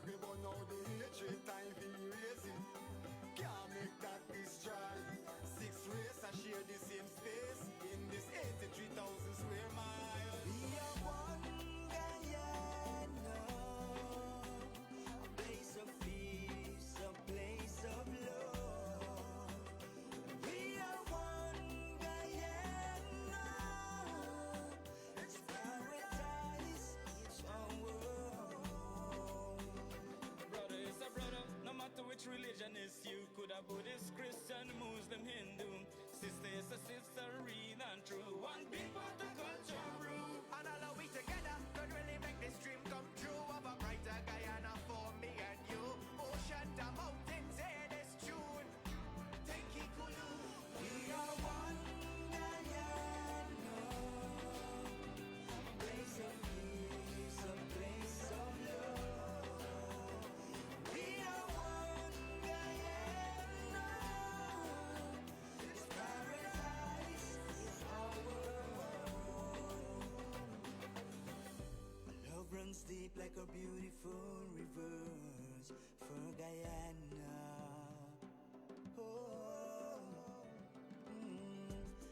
We burn out the hatred, time for erase it. Can't make that destroy. Six race I share the same space in this 83,000 square miles. We are one Guyana, a place of peace, a place of love. We are one Guyana, it's paradise, it's our world. Brother is a brother, no matter which religion is you. Could a Buddhist, Christian, Muslim, Hindu. Sister is a sister, real and true. One big part of culture brew. And all of we together could really make this dream come true of a brighter Guyana for me and you. Ocean to mountains, hear this tune. Take it cool. We are one Guyana, a place of peace, a place of love. We are one Guyana, it's paradise, it's our world. Our love runs deep like a beautiful rivers for Guyana. Oh,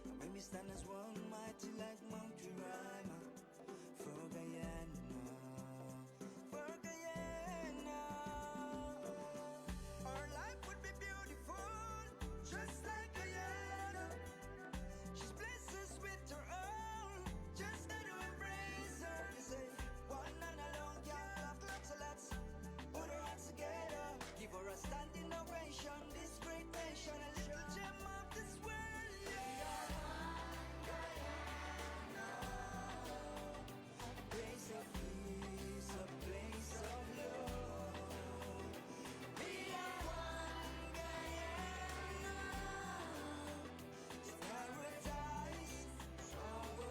and when we stand as one, mighty like Mount Jerima, for Guyana, for Guyana. Our life would be beautiful, just like Guyana. She's blessed us with her own, just got to embrace her. You say, one and alone can't clap, so let's put our hands together. Give her a standing ovation, this great nation, a little gem of this world, yeah. A place of peace, a place of love. We are one Guyana, it's paradise, it's our world.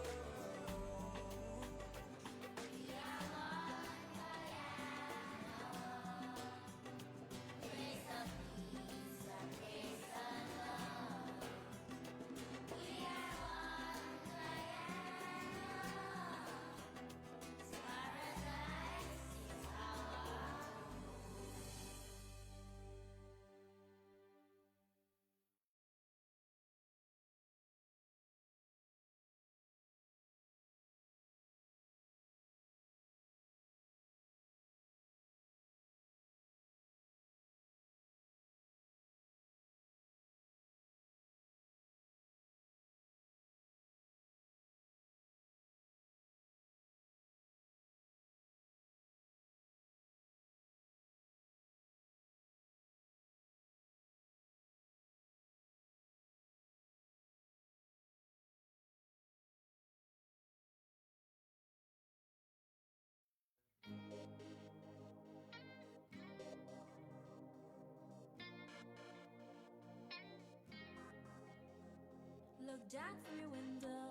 Look down from your window,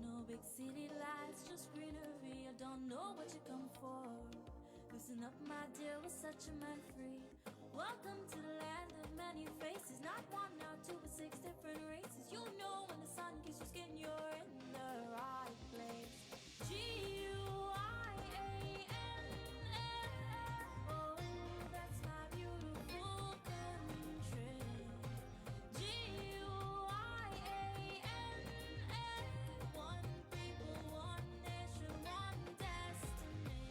no big city lights, just greenery. I don't know what you come for. Loosen up, my dear, we're such a man free. Welcome to the land of many faces, not one, not two, but 6 different races. You know when the sun kisses your skin, you're in the right place. G-U-I-A-N-A, oh, that's my beautiful country. G-U-I-A-N-A, one people, one nation, one destiny.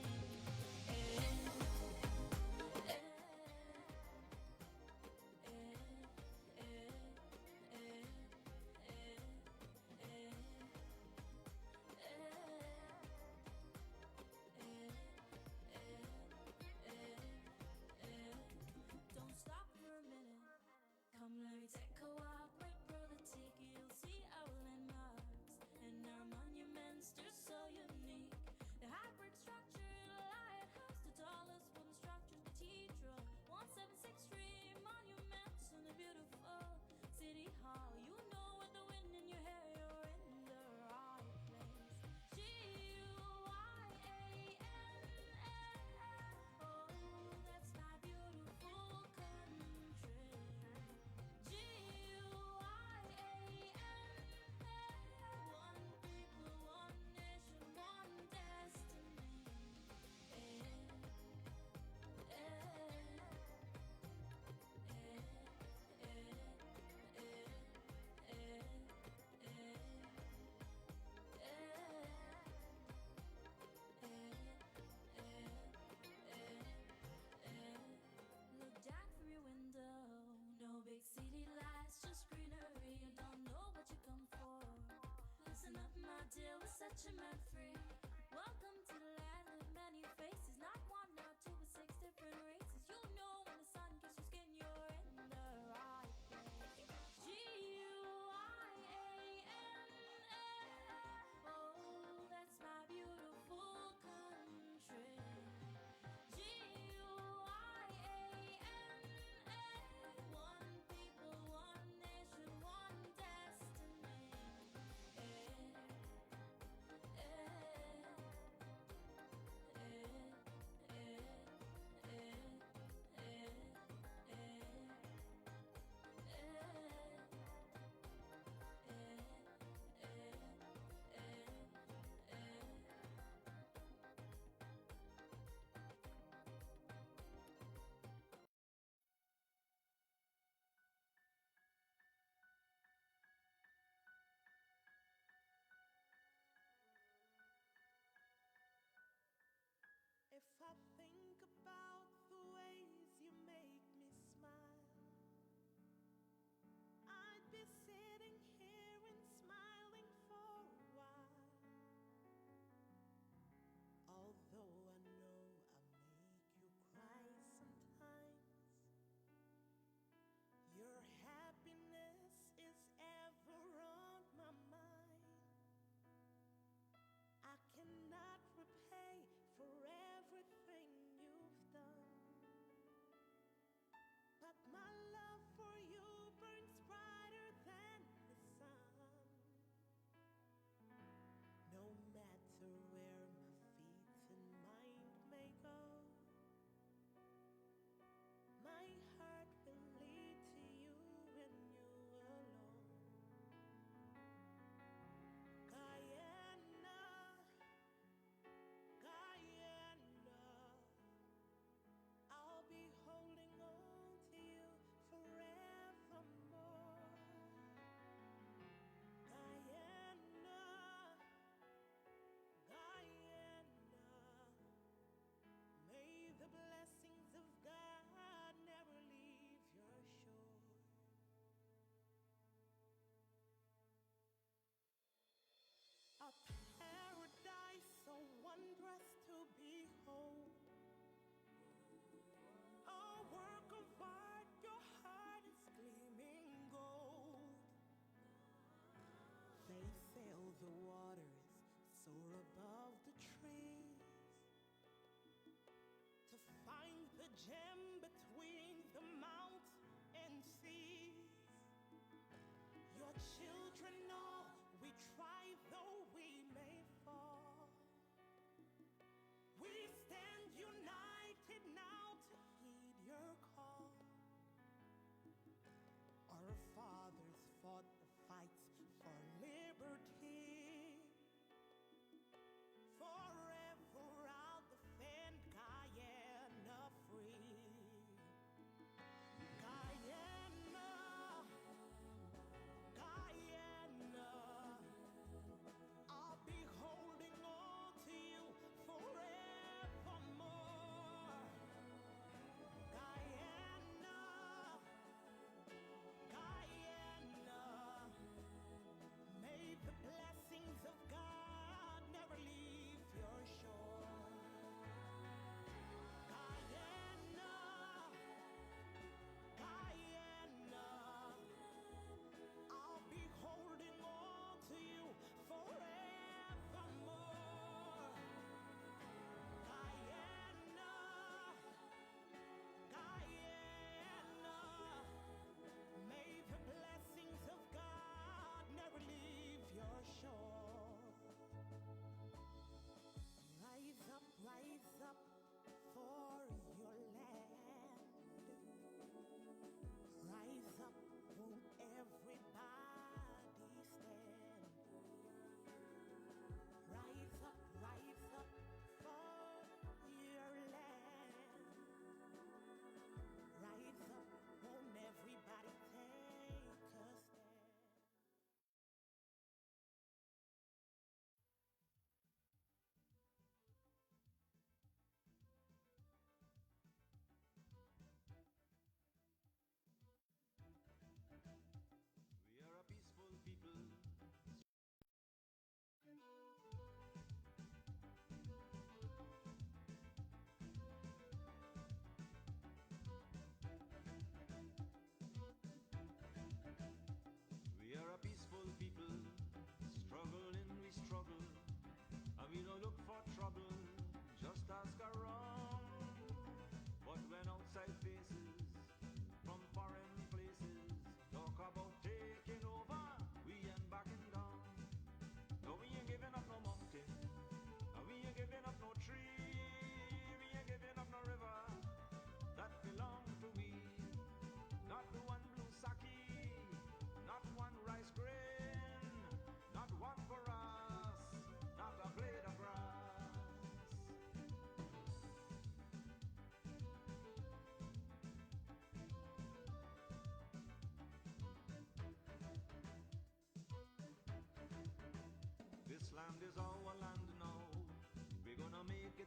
dear, we're such a man free. Welcome to the land of many faces. Not one, not two, but 6 different races. You know when the sun kisses your skin, you're in the right place. G-U-I-A-N-A. Oh, that's my beautiful country. G-U-I-A-N-A. One people, one nation, one destiny. If I think about the ways you make me smile, I'd be sitting here and smiling for a while. Although I know I make you cry sometimes, your happiness is ever on my mind. I cannot repay for everything you've done, but my love for you burns brighter than the sun. No matter where my feet and mind may go, my heart will lead to you and you alone. Guyana, Guyana, I'll be holding on to you forevermore. Guyana, Guyana, may the blessings of God never leave your shore. A paradise so wondrous to behold, a work of art, your heart is gleaming gold. They sail the waters, soar above the trees, to find the gem between the mount and seas. Your children know we try though we may fall. We stand united now to heed your call. Our fathers fought the fights for liberty. Forever I'll defend Guyana free.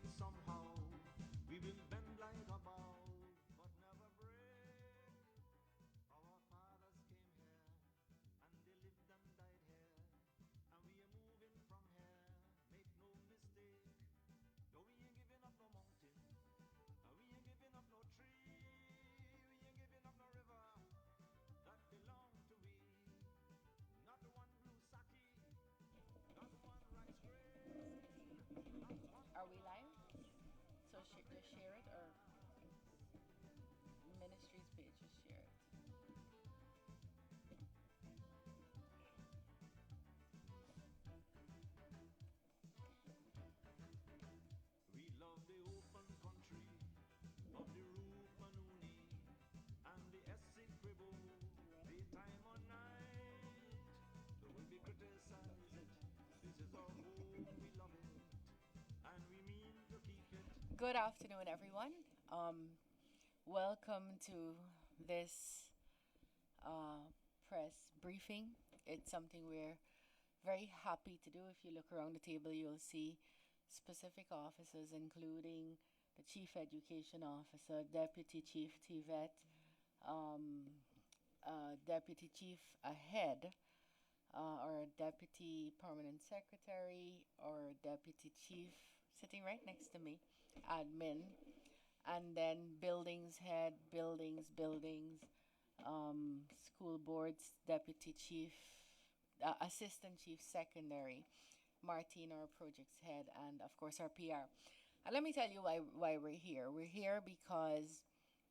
it somehow. We will bend like a bow, but never break. Our fathers came here, and they lived and died here, and we are moving from here. Make no mistake, no, we ain't giving up no mountain, and we ain't giving up no tree, we ain't giving up no river that belong to we. Not one blue saki, not one rice grain, not one. Are we live? So just share it, or ministry's page, just share it. We love the open country of the Roof Manuni and the Essex Quibo, daytime or night. Though we be criticize it, this is our home, we love it, and we mean to keep it. Good afternoon, everyone. Welcome to this uh, press briefing. It's something we're very happy to do. If you look around the table, you'll see specific officers, including the Chief Education Officer, Deputy Chief TVET, Deputy Chief Ahead, or Deputy Permanent Secretary, or Deputy Chief sitting right next to me, Admin, and then Buildings Head, Buildings, School Boards Deputy Chief, Assistant Chief Secondary, Martina, our projects head, and of course our PR. And let me tell you why we're here. We're here because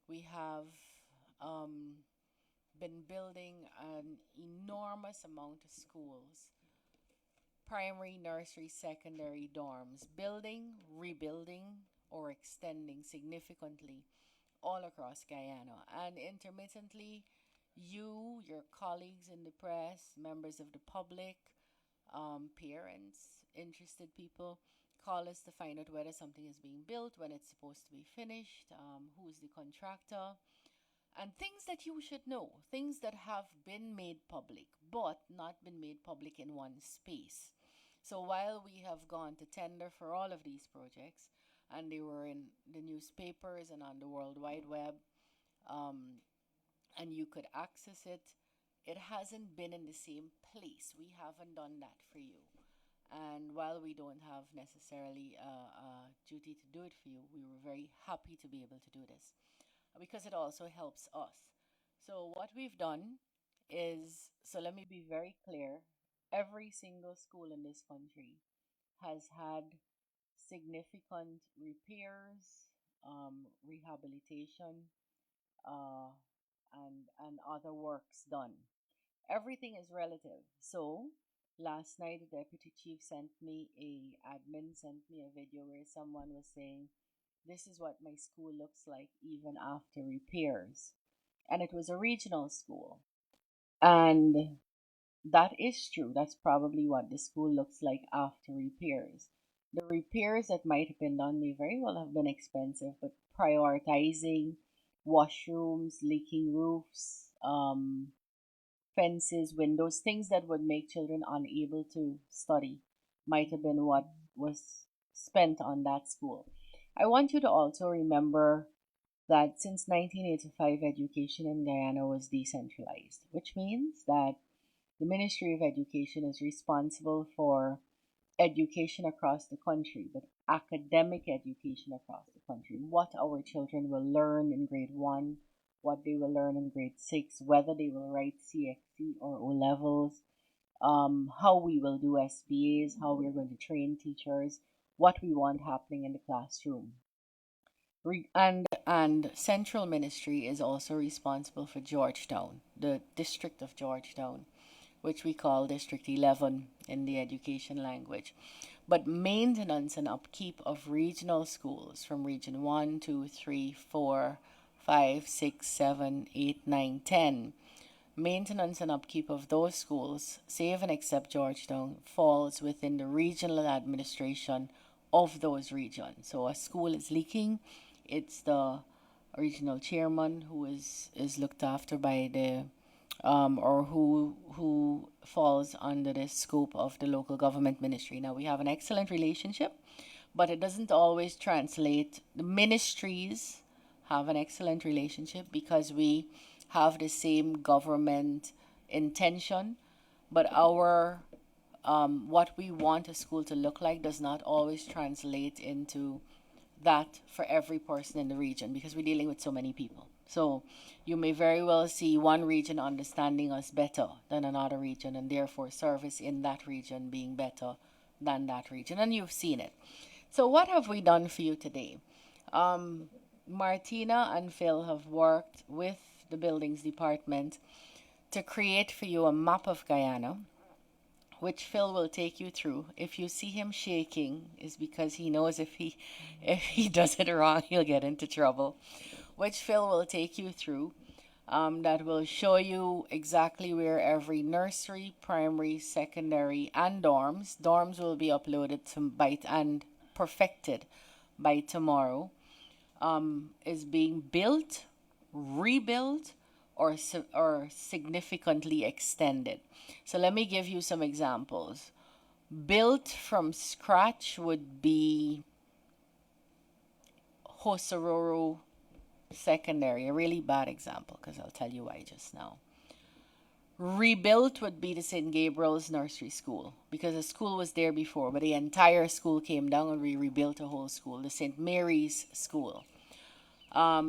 we have been building an enormous amount of schools, primary, nursery, secondary, dorms, building, rebuilding, or extending significantly all across Guyana. And intermittently, you, your colleagues in the press, members of the public, parents, interested people, call us to find out whether something is being built, when it's supposed to be finished, who's the contractor, and things that you should know, things that have been made public but not been made public in one space. So while we have gone to tender for all of these projects, and they were in the newspapers and on the World Wide Web, and you could access it, it hasn't been in the same place. We haven't done that for you. And while we don't have necessarily a duty to do it for you, we were very happy to be able to do this because it also helps us. So what we've done is, so let me be very clear, every single school in this country has had significant repairs, rehabilitation, uh, and other works done. Everything is relative. So last night, the deputy chief sent me sent me a video where someone was saying, "This is what my school looks like even after repairs," and it was a regional school, and that is true. That's probably what the school looks like after repairs. The repairs that might have been done may very well have been expensive, but prioritizing washrooms, leaking roofs, fences, windows, things that would make children unable to study might have been what was spent on that school. I want you to also remember that since 1985, education in Guyana was decentralized, which means that the Ministry of Education is responsible for education across the country, but academic education across the country. What our children will learn in grade 1, what they will learn in grade 6, whether they will write CXC or O levels, how we will do SBAs, how we're going to train teachers, what we want happening in the classroom. And Central Ministry is also responsible for Georgetown, the District of Georgetown, which we call District 11 in the education language. But maintenance and upkeep of regional schools from Region 1, 2, 3, 4, 5, 6, 7, 8, 9, 10, maintenance and upkeep of those schools, save and except Georgetown, falls within the regional administration of those regions. So a school is leaking, it's the regional chairman who is looked after by the or who falls under the scope of the local government ministry. Now we have an excellent relationship, but it doesn't always translate. The ministries have an excellent relationship because we have the same government intention, but our what we want a school to look like does not always translate into that for every person in the region because we're dealing with so many people. So you may very well see one region understanding us better than another region, and therefore service in that region being better than that region. And you've seen it. So what have we done for you today? Martina and Phil have worked with the buildings department to create for you a map of Guyana, which Phil will take you through. If you see him shaking, is because he knows if he does it wrong, he'll get into trouble. Which Phil will take you through. That will show you exactly where every nursery, primary, secondary, and dorms will be uploaded to Byte and perfected by tomorrow. Is being built, rebuilt, or significantly extended. So let me give you some examples. Built from scratch would be Hosororo Secondary, a really bad example because I'll tell you why just now. Rebuilt would be the St. Gabriel's Nursery School because the school was there before, but the entire school came down and we rebuilt a whole school, the St. Mary's School.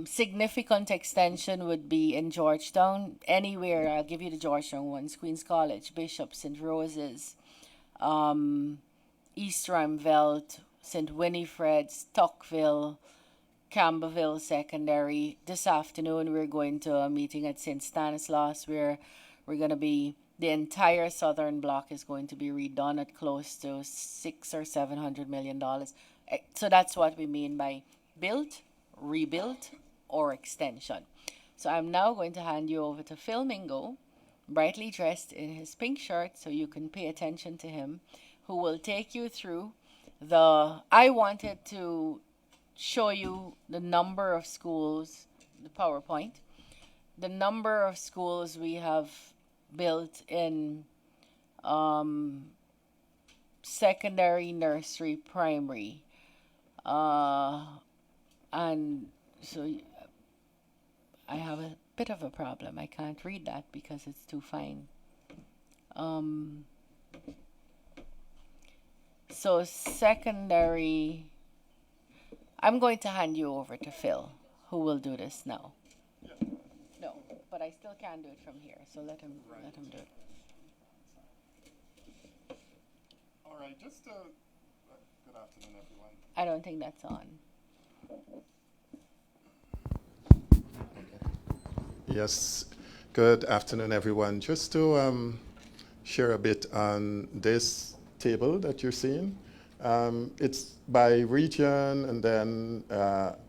Significant extension would be in Georgetown, anywhere. I'll give you the Georgetown ones: Queen's College, Bishop, St. Rose's, East Ramveld, St. Winifred's, Tuckville, Camberville Secondary. This afternoon we're going to a meeting at St. Stanislaus where we're going to be, the entire southern block is going to be redone at close to $600 or $700 million. So that's what we mean by built, rebuilt, or extension. So I'm now going to hand you over to Phil Mingo, brightly dressed in his pink shirt, so you can pay attention to him, who will take you through I wanted to show you the number of schools, the PowerPoint, the number of schools we have built in secondary, nursery, primary. And so I have a bit of a problem. I can't read that because it's too fine. So secondary, I'm going to hand you over to Phil, who will do this now. Yeah. No, but I still can't do it from here, so let him do it. All right, just good afternoon, everyone. I don't think that's on. Yes, good afternoon, everyone. Just to share a bit on this table that you're seeing. It's by region and then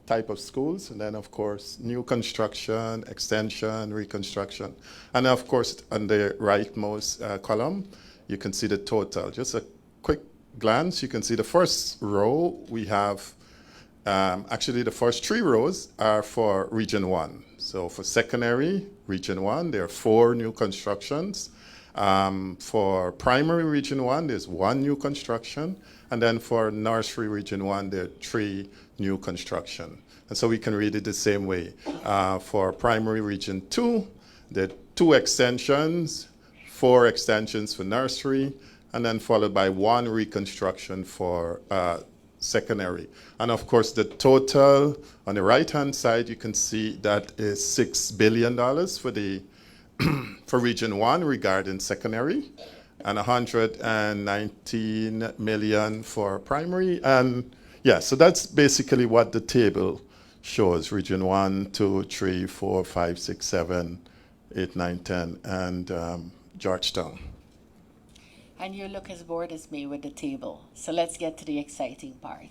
type of schools, and then of course new construction, extension, reconstruction. And of course on the rightmost column, you can see the total. Just a quick glance, you can see the first row we have, actually the first 3 rows are for Region 1. So for secondary, Region 1, there are 4 new constructions. For primary Region 1, there's 1 new construction. And then for nursery Region 1, there are 3 new construction. And so we can read it the same way. For primary Region 2, there are 2 extensions, 4 extensions for nursery, and then followed by 1 reconstruction for secondary. And of course, the total on the right-hand side, you can see that is $6 billion for the for Region 1 regarding secondary, and 119 million for primary. And yeah, so that's basically what the table shows: Region 1, 2, 3, 4, 5, 6, 7, 8, 9, 10, and Georgetown. And you look as bored as me with the table. So let's get to the exciting part.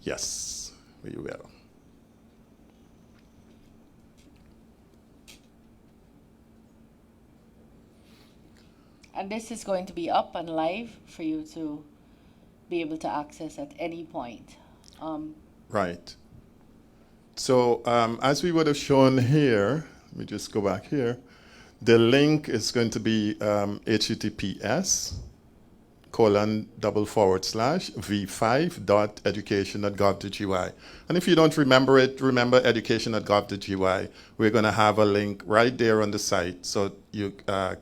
Yes, we will. And this is going to be up and live for you to be able to access at any point. Right. So as we would have shown here, let me just go back here. The link is going to be HTTPS v5.education.gov.gy. And if you don't remember it, remember education.gov.gy. We're going to have a link right there on the site so you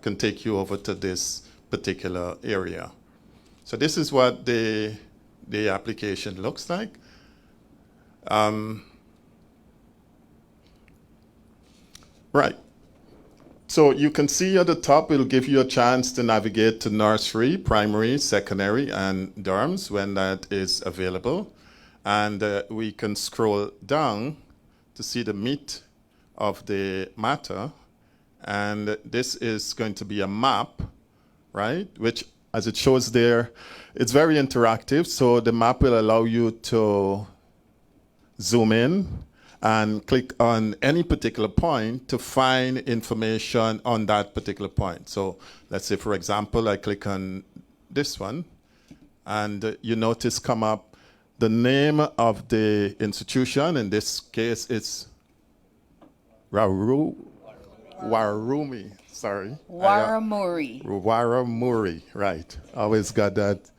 can take you over to this particular area. So this is what the application looks like. Right. So you can see at the top, it'll give you a chance to navigate to nursery, primary, secondary, and dorms when that is available. And we can scroll down to see the meat of the matter. And this is going to be a map, right? Which, as it shows there, it's very interactive. So the map will allow you to zoom in and click on any particular point to find information on that particular point. So let's say, for example, I click on this one, and you notice come up the name of the institution. In this case, it's Warumi. Sorry. Warramuri. Warramuri, right. Always get that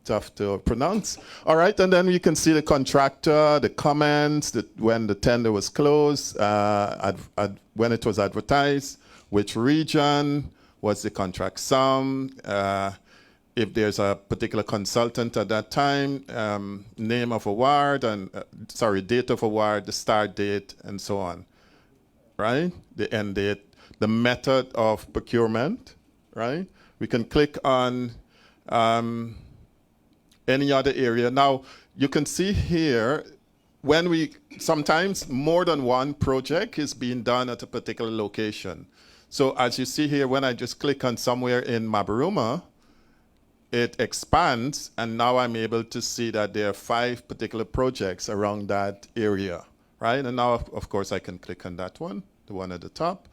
tough to pronounce. All right, and then you can see the contractor, the comments, when the tender was closed, when it was advertised, which region, what's the contract sum, if there's a particular consultant at that time, name of award, and date of award, the start date, and so on, right? The end date, the method of procurement, right? We can click on any other area. Now, you can see here, sometimes more than one project is being done at a particular location. So as you see here, when I just click on somewhere in Mabaruma, it expands, and now I'm able to see that there are 5 particular projects around that area, right? And now, of course, I can click on that one, the one at the top.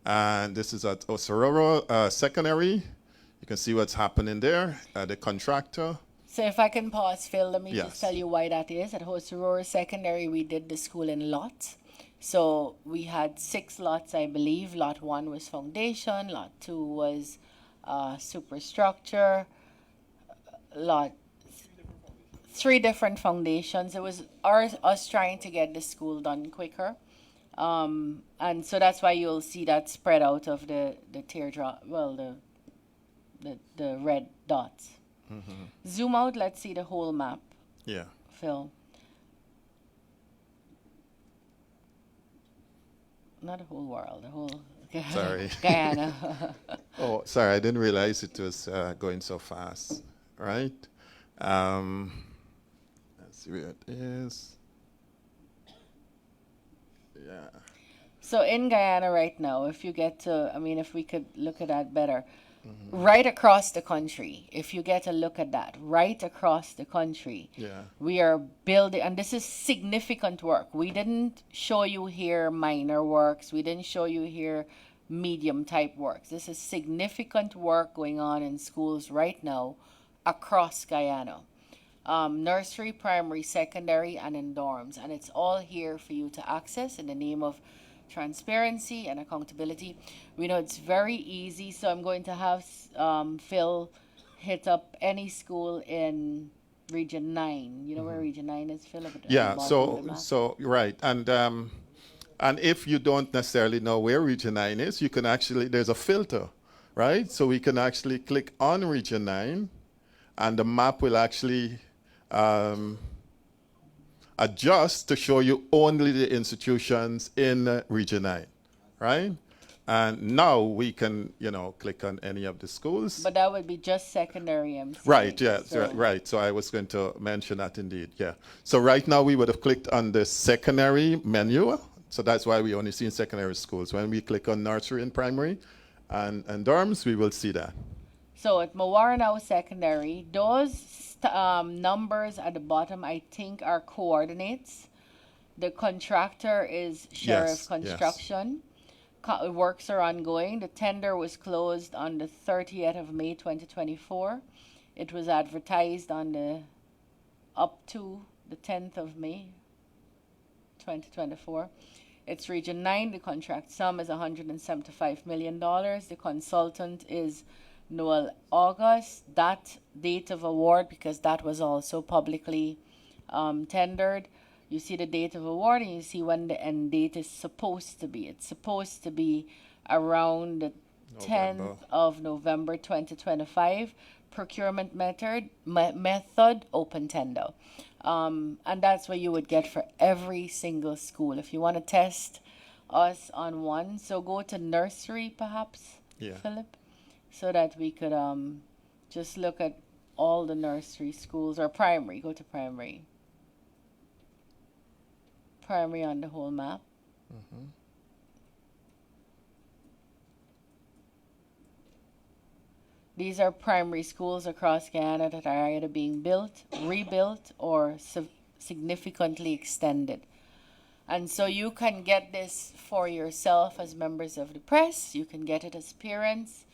And this is at Osororo Secondary. You can see what's happening there, the contractor. So if I can pause, Phil, let me Yes. just tell you why that is. At Hosororo Secondary, we did the school in lots. So we had 6 lots, I believe. Lot 1 was foundation, lot 2 was superstructure, lot 3 different foundations. It was us trying to get the school done quicker. And so that's why you'll see that spread out of the teardrop, well, the red dots. Mm-hmm. Zoom out, let's see the whole map, Yeah. Phil. Not the whole world, the whole Sorry. Guyana. Oh, sorry, I didn't realize it was going so fast, right? Let's see where it is. Yeah. So in Guyana right now, if we could look at that better, right across the country, if you get a look at that, right across the country, Yeah. we are building, and this is significant work. We didn't show you here minor works. We didn't show you here medium type works. This is significant work going on in schools right now across Guyana. Nursery, primary, secondary, and in dorms. And it's all here for you to access in the name of transparency and accountability. We know it's very easy, so I'm going to have Phil hit up any school in Region 9. You know where Region 9 is, Phil? Yeah, so right. And if you don't necessarily know where Region 9 is, you can actually, there's a filter, right? So we can actually click on Region 9, and the map will actually adjust to show you only the institutions in Region 9, right? And now we can, click on any of the schools. But that would be just secondary MC. Right, yeah, So- right. So I was going to mention that indeed, yeah. So right now we would have clicked on the secondary menu. So that's why we only see in secondary schools. When we click on nursery and primary and dorms, we will see that. So at Mawarnao Secondary, those numbers at the bottom, I think, are coordinates. The contractor is Sheriff Yes, Construction. Works are ongoing. The tender was closed on the 30th of May 2024. It was advertised up to the 10th of May 2024. It's Region 9. The contract sum is $175 million. The consultant is Noel August, that date of award, because that was also publicly tendered. You see the date of award and you see when the end date is supposed to be. It's supposed to be around the 10th of November 2025. Procurement method open tender. And that's what you would get for every single school. If you want to test us on one, so go to Nursery perhaps, Yeah. Philip, so that we could just look at all the nursery schools, or primary. Go to primary. Primary on the whole map. These are primary schools across Guyana that are either being built, rebuilt, or significantly extended. And so you can get this for yourself as members of the press. You can get it as parents.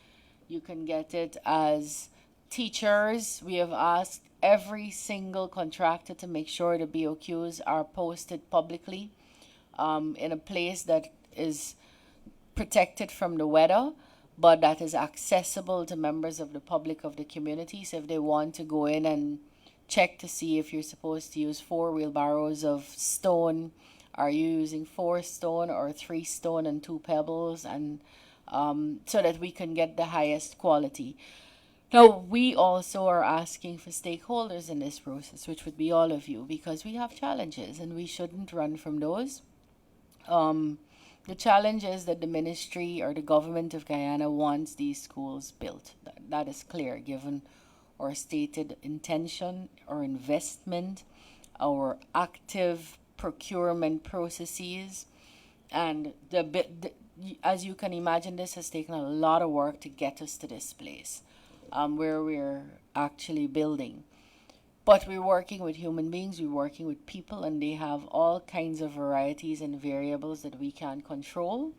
You can get it as teachers. We have asked every single contractor to make sure the BOQs are posted publicly in a place that is protected from the weather, but that is accessible to members of the public, of the community. So if they want to go in and check to see if you're supposed to use 4 wheelbarrows of stone, are you using 4 stone or 3 stone and 2 pebbles, and so that we can get the highest quality. Now, we also are asking for stakeholders in this process, which would be all of you, because we have challenges and we shouldn't run from those. The challenge is that the ministry or the government of Guyana wants these schools built. That is clear, given our stated intention, our investment, our active procurement processes, and as you can imagine, this has taken a lot of work to get us to this place where we're actually building. But we're working with human beings, we're working with people, and they have all kinds of varieties and variables that we can't control.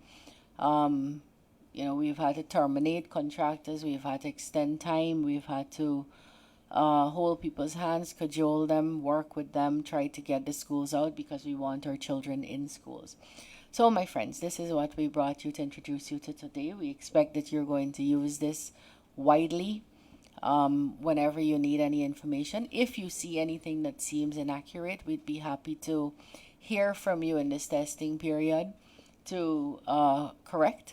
We've had to terminate contractors, we've had to extend time, we've had to hold people's hands, cajole them, work with them, try to get the schools out because we want our children in schools. So, my friends, this is what we brought you to introduce you to today. We expect that you're going to use this widely whenever you need any information. If you see anything that seems inaccurate, we'd be happy to hear from you in this testing period to correct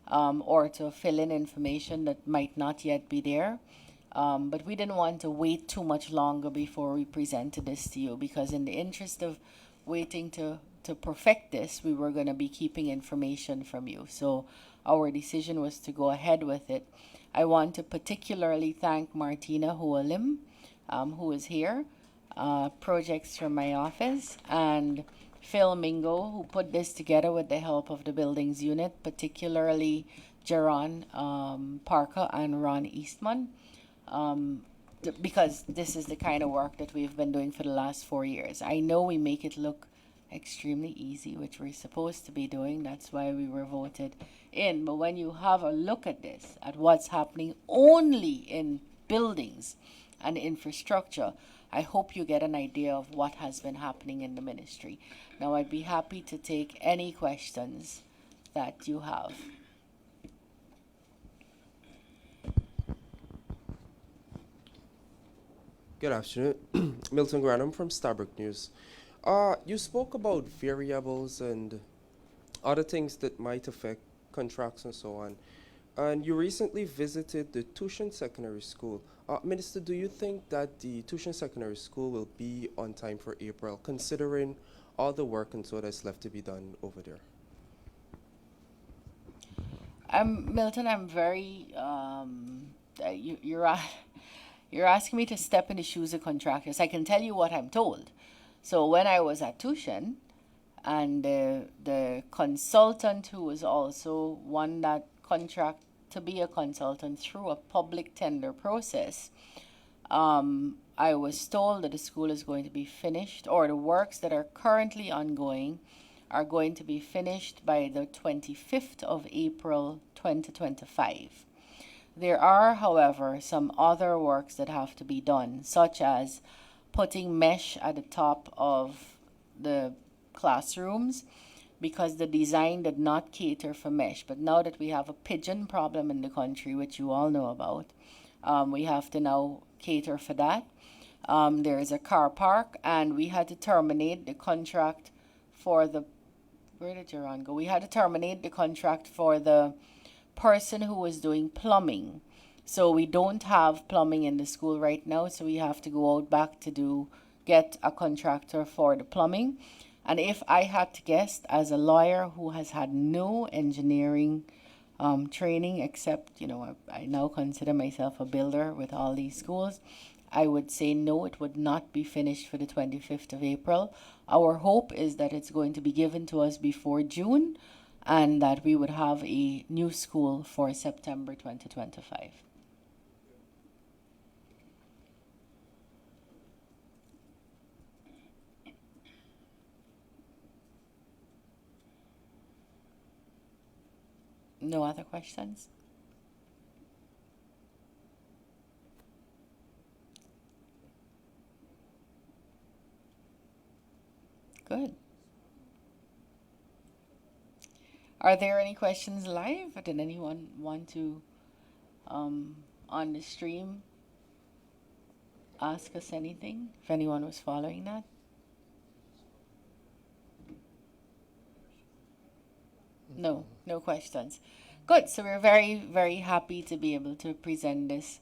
or to fill in information that might not yet be there. But we didn't want to wait too much longer before we presented this to you, because in the interest of waiting to perfect this, we were going to be keeping information from you. So our decision was to go ahead with it. I want to particularly thank Martina Hualim, who is here, projects from my office, and Phil Mingo, who put this together with the help of the buildings unit, particularly Jaron Parker and Ron Eastman, because this is the kind of work that we've been doing for the last 4 years. I know we make it look extremely easy, which we're supposed to be doing. That's why we were voted in. But when you have a look at this, at what's happening only in buildings and infrastructure, I hope you get an idea of what has been happening in the ministry. Now, I'd be happy to take any questions that you have. Good afternoon. Milton Granum from Starbrook News. You spoke about variables and other things that might affect contracts and so on. And you recently visited the Tushan Secondary School. Minister, do you think that the Tushan Secondary School will be on time for April, considering all the work and so that's left to be done over there? Milton, I'm very, you're asking me to step in the shoes of contractors. I can tell you what I'm told. So when I was at Tushan, and the consultant who was also one that contract to be a consultant through a public tender process, I was told that the school is going to be finished, or the works that are currently ongoing are going to be finished by the 25th of April 2025. There are, however, some other works that have to be done, such as putting mesh at the top of the classrooms, because the design did not cater for mesh. But now that we have a pigeon problem in the country, which you all know about, we have to now cater for that. There is a car park, and we had to terminate the contract for the. Where did Jaron go? We had to terminate the contract for the person who was doing plumbing. So we don't have plumbing in the school right now, so we have to go out back to get a contractor for the plumbing. And if I had to guess, as a lawyer who has had no engineering training, except, I now consider myself a builder with all these schools, I would say no, it would not be finished for the 25th of April. Our hope is that it's going to be given to us before June, and that we would have a new school for September 2025. No other questions? Good. Are there any questions live? Or did anyone want to, on the stream, ask us anything? If anyone was following that? No, no questions. Good. So we're very, very happy to be able to present this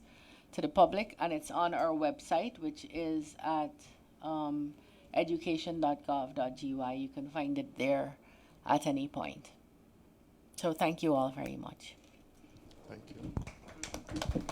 to the public, and it's on our website, which is at education.gov.gy. You can find it there at any point. So thank you all very much. Thank you.